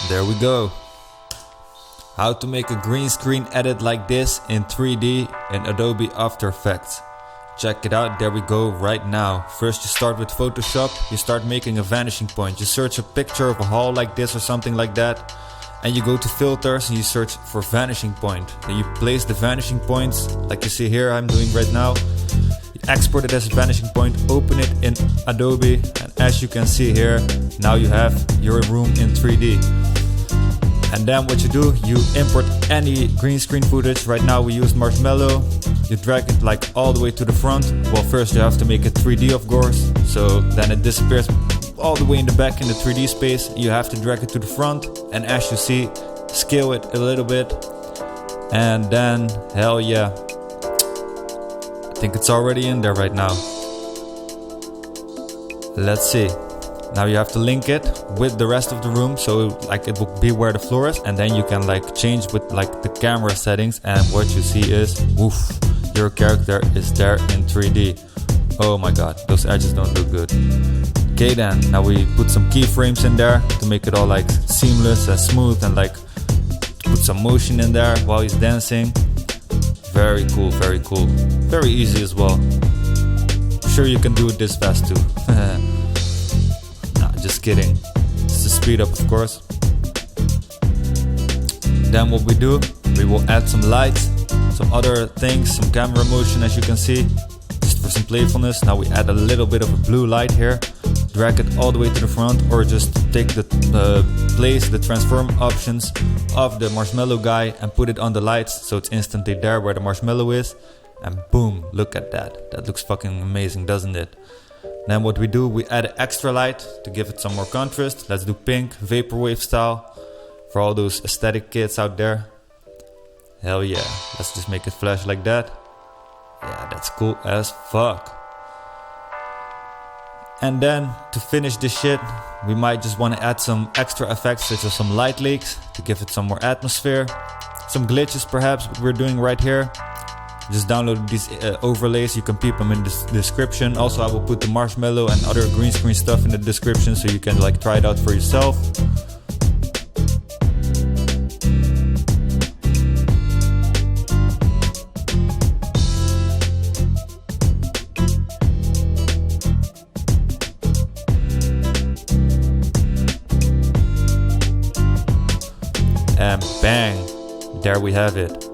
There we go. How to make a green screen edit like this in 3D in Adobe After Effects. Check it out, there we go right now. First you start with Photoshop, you start making a vanishing point. You search a picture of a hall like this or something like that. And you go to filters and you search for vanishing point. Then you place the vanishing points like you see here I'm doing right now. You export it as a vanishing point, open it in Adobe, and as you can see here, now you have your room in 3D. And then what you do, you import any green screen footage. Right now we used Marshmallow. You drag it like all the way to the front. Well, first you have to make it 3D of course, so then it disappears all the way in the back in the 3D space. You have to drag it to the front, and as you see, scale it a little bit. And then, hell yeah, I think it's already in there right now. Let's see. Now you have to link it with the rest of the room, so like it will be where the floor is, and then you can like change with like the camera settings, and what you see is, woof, your character is there in 3D. Oh my god, those edges don't look good. Okay then, now we put some keyframes in there to make it all like seamless and smooth, and like put some motion in there while he's dancing. Very cool, very cool. Very easy as well. I'm sure you can do it this fast too. Nah, just kidding. It's the speed up of course. Then what we do, we will add some lights, some other things, some camera motion as you can see. Just for some playfulness. Now we add a little bit of a blue light here. Drag it all the way to the front, or just take the place the transform options of the marshmallow guy and put it on the lights so it's instantly there where the marshmallow is, and boom, look at that. That looks fucking amazing, doesn't it? Then what we do, we add an extra light to give it some more contrast. Let's do pink, vaporwave style, for all those aesthetic kids out there. Hell yeah, let's just make it flash like that. Yeah, that's cool as fuck. And then to finish this shit, we might just want to add some extra effects such as some light leaks to give it some more atmosphere. Some glitches perhaps, what we're doing right here. Just download these overlays, you can peep them in the description. Also I will put the marshmallow and other green screen stuff in the description so you can like try it out for yourself. And bang, there we have it.